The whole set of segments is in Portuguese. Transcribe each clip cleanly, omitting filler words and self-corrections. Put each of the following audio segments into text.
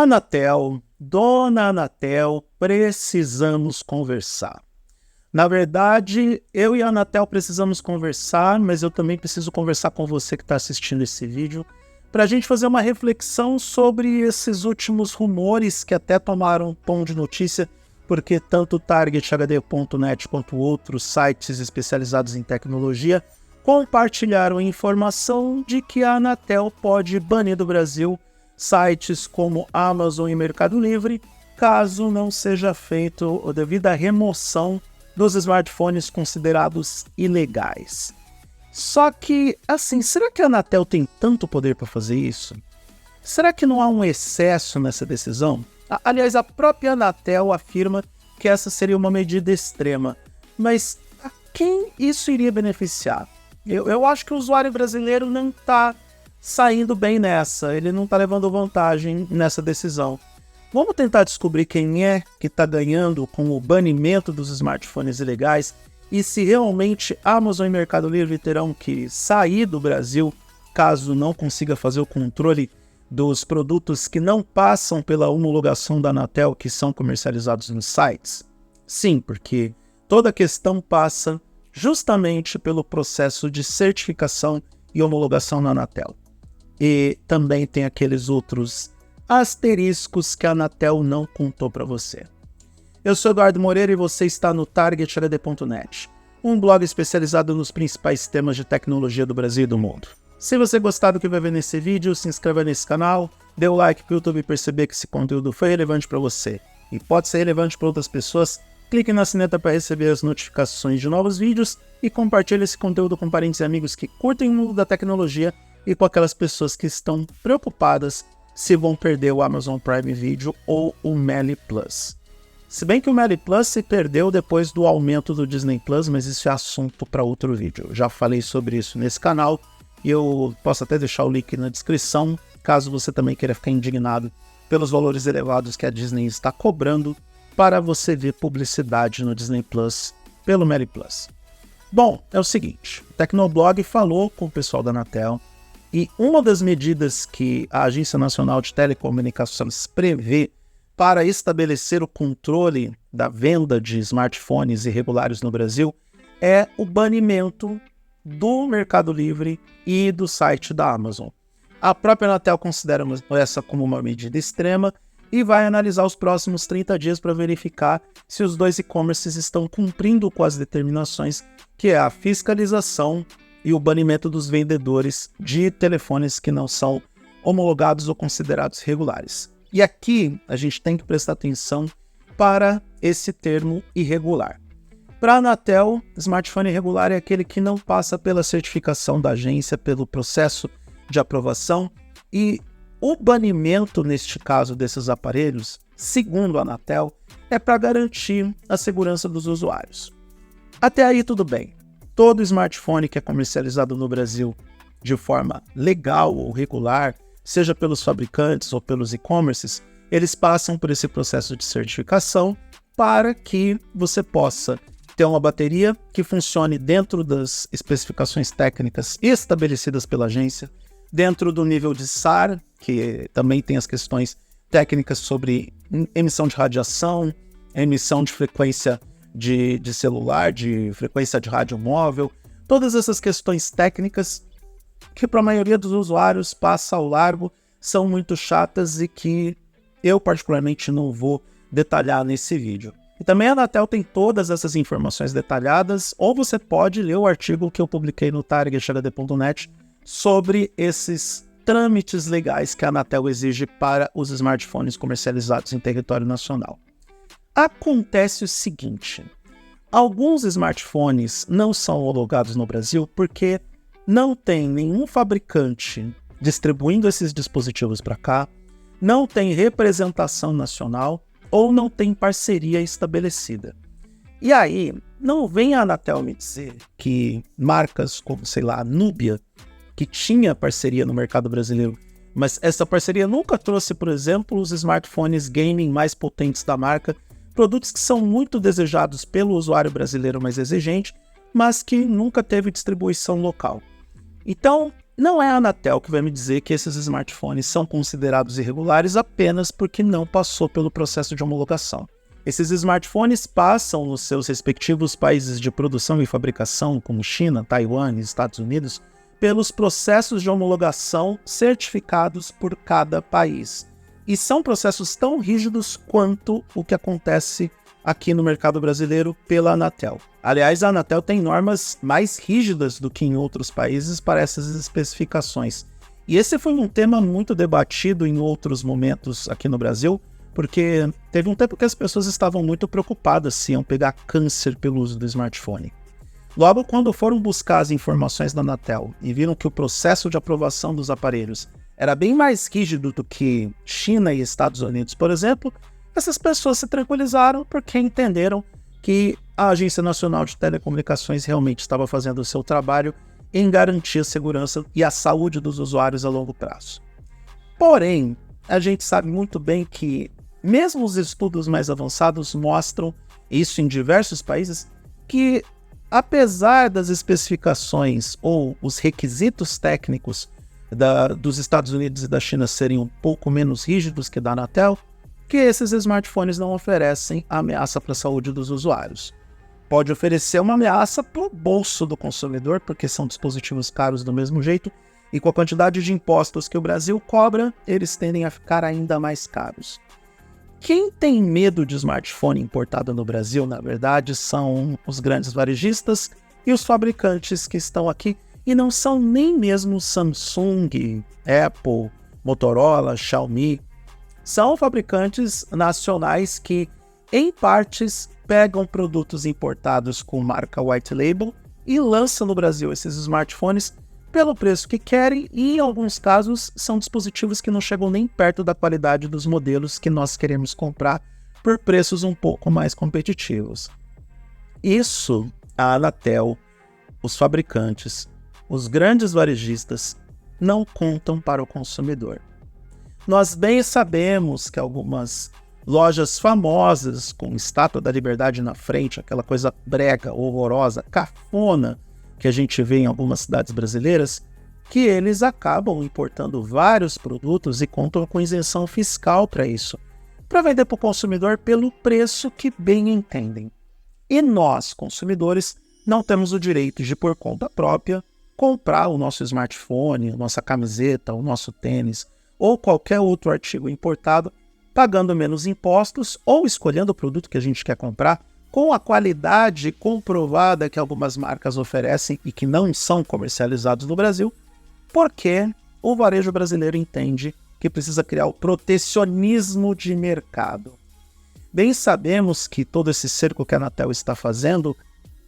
Anatel, dona Anatel, precisamos conversar. Na verdade, eu e a Anatel precisamos conversar, mas eu também preciso conversar com você que está assistindo esse vídeo, para a gente fazer uma reflexão sobre esses últimos rumores que até tomaram tom de notícia, porque tanto o TargetHD.net quanto outros sites especializados em tecnologia compartilharam informação de que a Anatel pode banir do Brasil sites como Amazon e Mercado Livre, caso não seja feito a devida remoção dos smartphones considerados ilegais. Só que, assim, será que a Anatel tem tanto poder para fazer isso? Será que não há um excesso nessa decisão? Aliás, a própria Anatel afirma que essa seria uma medida extrema. Mas a quem isso iria beneficiar? Eu acho que o usuário brasileiro não está saindo bem nessa, ele não está levando vantagem nessa decisão. Vamos tentar descobrir quem é que está ganhando com o banimento dos smartphones ilegais e se realmente Amazon e Mercado Livre terão que sair do Brasil caso não consiga fazer o controle dos produtos que não passam pela homologação da Anatel que são comercializados nos sites. Sim, porque toda a questão passa justamente pelo processo de certificação e homologação na Anatel. E também tem aqueles outros asteriscos que a Anatel não contou para você. Eu sou Eduardo Moreira e você está no TargetHD.net, um blog especializado nos principais temas de tecnologia do Brasil e do mundo. Se você gostar do que vai ver nesse vídeo, se inscreva nesse canal, dê o like para o YouTube perceber que esse conteúdo foi relevante para você e pode ser relevante para outras pessoas. Clique na sineta para receber as notificações de novos vídeos e compartilhe esse conteúdo com parentes e amigos que curtem o mundo da tecnologia e com aquelas pessoas que estão preocupadas se vão perder o Amazon Prime Video ou o Meli Plus. Se bem que o Meli Plus se perdeu depois do aumento do Disney Plus, mas isso é assunto para outro vídeo. Eu já falei sobre isso nesse canal e eu posso até deixar o link na descrição, caso você também queira ficar indignado pelos valores elevados que a Disney está cobrando para você ver publicidade no Disney Plus pelo Meli Plus. Bom, é o seguinte, o Tecnoblog falou com o pessoal da Anatel e uma das medidas que a Agência Nacional de Telecomunicações prevê para estabelecer o controle da venda de smartphones irregulares no Brasil é o banimento do Mercado Livre e do site da Amazon. A própria Anatel considera essa como uma medida extrema e vai analisar os próximos 30 dias para verificar se os dois e-commerces estão cumprindo com as determinações, que é a fiscalização e o banimento dos vendedores de telefones que não são homologados ou considerados regulares. E aqui a gente tem que prestar atenção para esse termo irregular. Para a Anatel, smartphone irregular é aquele que não passa pela certificação da agência, pelo processo de aprovação, e o banimento, neste caso, desses aparelhos, segundo a Anatel, é para garantir a segurança dos usuários. Até aí tudo bem. Todo smartphone que é comercializado no Brasil de forma legal ou regular, seja pelos fabricantes ou pelos e-commerces, eles passam por esse processo de certificação para que você possa ter uma bateria que funcione dentro das especificações técnicas estabelecidas pela agência, dentro do nível de SAR, que também tem as questões técnicas sobre emissão de radiação, emissão de frequência de celular, de frequência de rádio móvel, todas essas questões técnicas que para a maioria dos usuários passa ao largo, são muito chatas e que eu particularmente não vou detalhar nesse vídeo. E também a Anatel tem todas essas informações detalhadas, ou você pode ler o artigo que eu publiquei no TargetHD.net sobre esses trâmites legais que a Anatel exige para os smartphones comercializados em território nacional. Acontece o seguinte, alguns smartphones não são homologados no Brasil porque não tem nenhum fabricante distribuindo esses dispositivos para cá, não tem representação nacional ou não tem parceria estabelecida. E aí, não vem a Anatel me dizer que marcas como, sei lá, a Nubia, que tinha parceria no mercado brasileiro, mas essa parceria nunca trouxe, por exemplo, os smartphones gaming mais potentes da marca, produtos que são muito desejados pelo usuário brasileiro mais exigente, mas que nunca teve distribuição local. Então, Não é a Anatel que vai me dizer que esses smartphones são considerados irregulares apenas porque não passou pelo processo de homologação. Esses smartphones passam nos seus respectivos países de produção e fabricação, como China, Taiwan e Estados Unidos, pelos processos de homologação certificados por cada país. E são processos tão rígidos quanto o que acontece aqui no mercado brasileiro pela Anatel. Aliás, a Anatel tem normas mais rígidas do que em outros países para essas especificações. E esse foi um tema muito debatido em outros momentos aqui no Brasil, porque teve um tempo que as pessoas estavam muito preocupadas se iam pegar câncer pelo uso do smartphone. Logo, quando foram buscar as informações da Anatel e viram que o processo de aprovação dos aparelhos era bem mais rígido do que China e Estados Unidos, por exemplo, essas pessoas se tranquilizaram porque entenderam que a Agência Nacional de Telecomunicações realmente estava fazendo o seu trabalho em garantir a segurança e a saúde dos usuários a longo prazo. Porém, a gente sabe muito bem que mesmo os estudos mais avançados mostram, isso em diversos países, que apesar das especificações ou os requisitos técnicos dos Estados Unidos e da China serem um pouco menos rígidos que da Anatel, que esses smartphones não oferecem ameaça para a saúde dos usuários. Pode oferecer uma ameaça para o bolso do consumidor, porque são dispositivos caros do mesmo jeito, e com a quantidade de impostos que o Brasil cobra, eles tendem a ficar ainda mais caros. Quem tem medo de smartphone importado no Brasil, na verdade, são os grandes varejistas e os fabricantes que estão aqui, e não são nem mesmo Samsung, Apple, Motorola, Xiaomi. São fabricantes nacionais que, em partes, pegam produtos importados com marca white label e lançam no Brasil esses smartphones pelo preço que querem e, em alguns casos, são dispositivos que não chegam nem perto da qualidade dos modelos que nós queremos comprar por preços um pouco mais competitivos. Isso, a Anatel, os fabricantes, os grandes varejistas não contam para o consumidor. Nós bem sabemos que algumas lojas famosas com estátua da Liberdade na frente, aquela coisa brega, horrorosa, cafona que a gente vê em algumas cidades brasileiras, que eles acabam importando vários produtos e contam com isenção fiscal para isso, para vender para o consumidor pelo preço que bem entendem. E nós, consumidores, não temos o direito de, por conta própria, comprar o nosso smartphone, a nossa camiseta, o nosso tênis, ou qualquer outro artigo importado, pagando menos impostos ou escolhendo o produto que a gente quer comprar com a qualidade comprovada que algumas marcas oferecem e que não são comercializados no Brasil, porque o varejo brasileiro entende que precisa criar o protecionismo de mercado. Bem sabemos que todo esse cerco que a Anatel está fazendo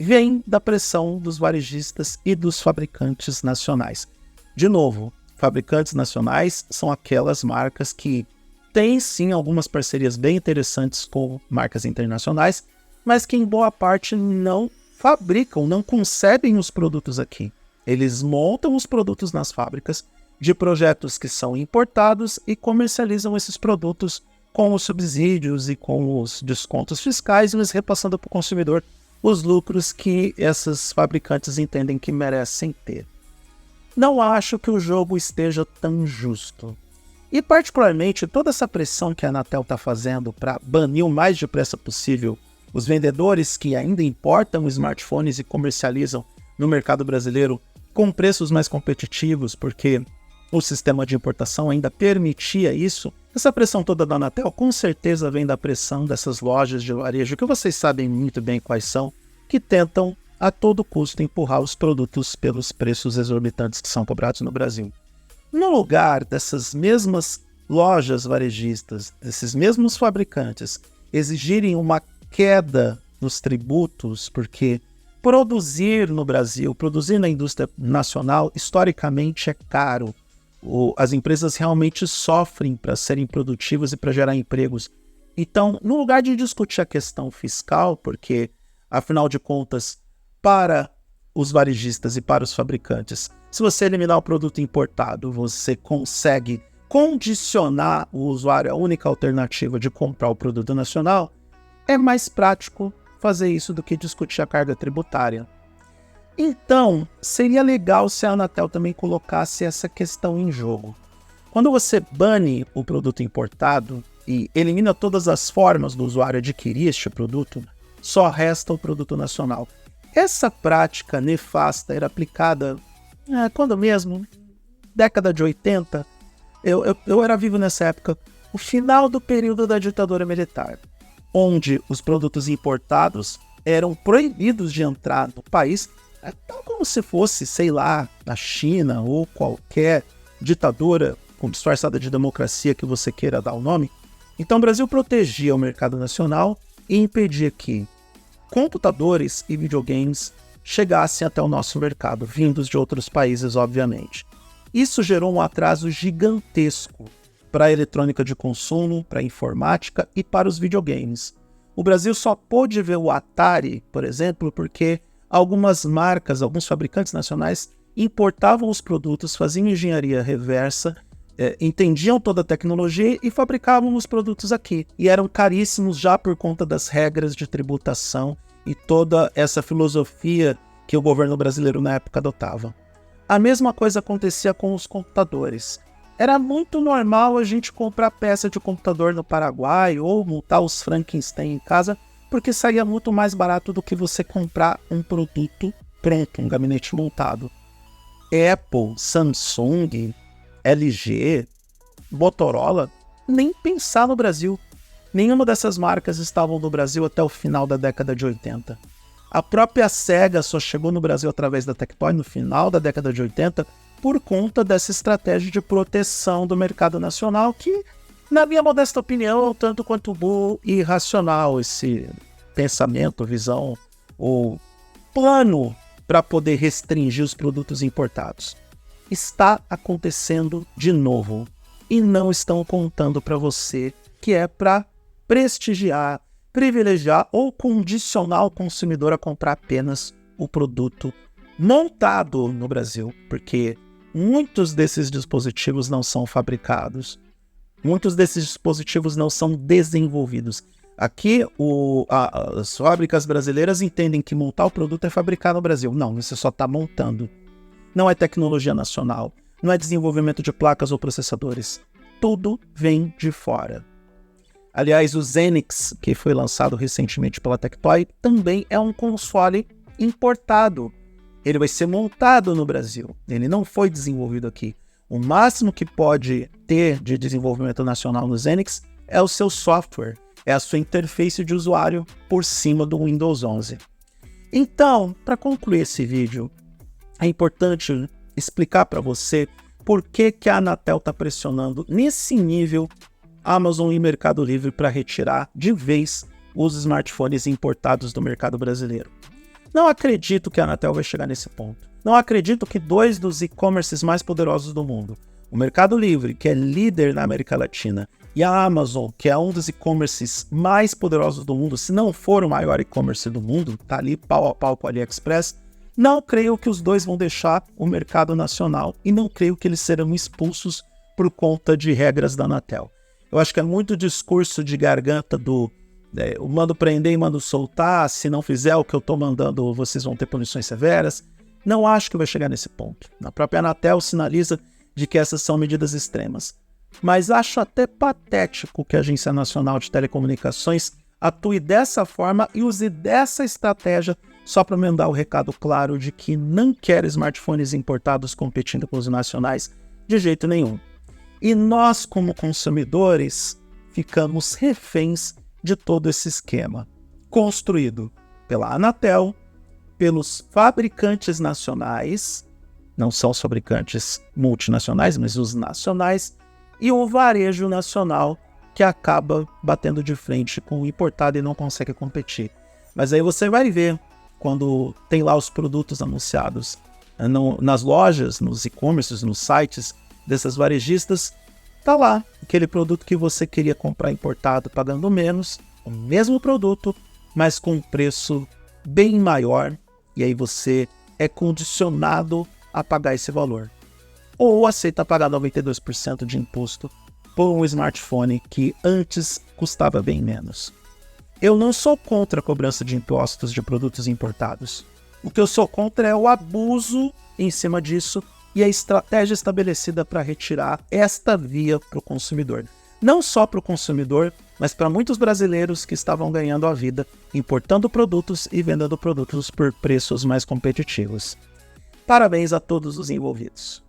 vem da pressão dos varejistas e dos fabricantes nacionais. De novo, fabricantes nacionais são aquelas marcas que têm sim algumas parcerias bem interessantes com marcas internacionais, mas que em boa parte não fabricam, não concebem os produtos aqui. Eles montam os produtos nas fábricas de projetos que são importados e comercializam esses produtos com os subsídios e com os descontos fiscais, mas repassando para o consumidor os lucros que esses fabricantes entendem que merecem ter. Não acho que o jogo esteja tão justo. E particularmente toda essa pressão que a Anatel está fazendo para banir o mais depressa possível os vendedores que ainda importam smartphones e comercializam no mercado brasileiro com preços mais competitivos, porque o sistema de importação ainda permitia isso. Essa pressão toda da Anatel com certeza vem da pressão dessas lojas de varejo, que vocês sabem muito bem quais são, que tentam a todo custo empurrar os produtos pelos preços exorbitantes que são cobrados no Brasil. No lugar dessas mesmas lojas varejistas, desses mesmos fabricantes, exigirem uma queda nos tributos, porque produzir no Brasil, produzir na indústria nacional, historicamente é caro. As empresas realmente sofrem para serem produtivas e para gerar empregos. Então, no lugar de discutir a questão fiscal, porque, afinal de contas, para os varejistas e para os fabricantes, se você eliminar o produto importado, você consegue condicionar o usuário à única alternativa de comprar o produto nacional, é mais prático fazer isso do que discutir a carga tributária. Então, seria legal se a Anatel também colocasse essa questão em jogo. Quando você bane o produto importado e elimina todas as formas do usuário adquirir este produto, só resta o produto nacional. Essa prática nefasta era aplicada quando mesmo? Década de 80. Eu era vivo nessa época, o final do período da ditadura militar, onde os produtos importados eram proibidos de entrar no país, tal como se fosse, sei lá, a China ou qualquer ditadura disfarçada de democracia que você queira dar o nome. Então o Brasil protegia o mercado nacional e impedia que computadores e videogames chegassem até o nosso mercado, vindos de outros países, obviamente. Isso gerou um atraso gigantesco para a eletrônica de consumo, para a informática e para os videogames. O Brasil só pôde ver o Atari, por exemplo, porque algumas marcas, alguns fabricantes nacionais importavam os produtos, faziam engenharia reversa, entendiam toda a tecnologia e fabricavam os produtos aqui. E eram caríssimos já por conta das regras de tributação e toda essa filosofia que o governo brasileiro na época adotava. A mesma coisa acontecia com os computadores. Era muito normal a gente comprar peça de computador no Paraguai ou montar os Frankenstein em casa, porque saía muito mais barato do que você comprar um produto pronto, um gabinete montado. Apple, Samsung, LG, Motorola, nem pensar no Brasil. Nenhuma dessas marcas estavam no Brasil até o final da década de 80. A própria Sega só chegou no Brasil através da Tectoy no final da década de 80 por conta dessa estratégia de proteção do mercado nacional que, na minha modesta opinião, é um tanto quanto burro e irracional esse pensamento, visão ou plano para poder restringir os produtos importados. Está acontecendo de novo e não estão contando para você que é para prestigiar, privilegiar ou condicionar o consumidor a comprar apenas o produto montado no Brasil, porque muitos desses dispositivos não são fabricados, muitos desses dispositivos não são desenvolvidos. Aqui, as fábricas brasileiras entendem que montar o produto é fabricar no Brasil. Não, você só está montando. Não é tecnologia nacional, não é desenvolvimento de placas ou processadores. Tudo vem de fora. Aliás, o Xenix, que foi lançado recentemente pela Tectoy, também é um console importado. Ele vai ser montado no Brasil. Ele não foi desenvolvido aqui. O máximo que pode ter de desenvolvimento nacional no Xenix é o seu software, é a sua interface de usuário por cima do Windows 11. Então, para concluir esse vídeo, é importante explicar para você por que a Anatel está pressionando nesse nível Amazon e Mercado Livre para retirar de vez os smartphones importados do mercado brasileiro. Não acredito que a Anatel vai chegar nesse ponto. Não acredito que dois dos e-commerces mais poderosos do mundo, o Mercado Livre, que é líder na América Latina, e a Amazon, que é um dos e-commerces mais poderosos do mundo, se não for o maior e-commerce do mundo, tá ali pau a pau com o AliExpress, não creio que os dois vão deixar o mercado nacional e não creio que eles serão expulsos por conta de regras da Anatel. Eu acho que é muito discurso de garganta do eu mando prender e mando soltar, se não fizer o que eu estou mandando, vocês vão ter punições severas. Não acho que vai chegar nesse ponto. A própria Anatel sinaliza de que essas são medidas extremas. Mas acho até patético que a Agência Nacional de Telecomunicações atue dessa forma e use dessa estratégia só para mandar o recado claro de que não quer smartphones importados competindo com os nacionais de jeito nenhum. E nós, como consumidores, ficamos reféns de todo esse esquema, construído pela Anatel, pelos fabricantes nacionais, não são os fabricantes multinacionais, mas os nacionais, e o varejo nacional, que acaba batendo de frente com o importado e não consegue competir. Mas aí você vai ver, quando tem lá os produtos anunciados nas lojas, nos e-commerces, nos sites dessas varejistas, tá lá aquele produto que você queria comprar importado pagando menos, o mesmo produto, mas com um preço bem maior, e aí você é condicionado a pagar esse valor. Ou aceita pagar 92% de imposto por um smartphone que antes custava bem menos. Eu não sou contra a cobrança de impostos de produtos importados. O que eu sou contra é o abuso em cima disso e a estratégia estabelecida para retirar esta via para o consumidor. Não só para o consumidor, mas para muitos brasileiros que estavam ganhando a vida importando produtos e vendendo produtos por preços mais competitivos. Parabéns a todos os envolvidos.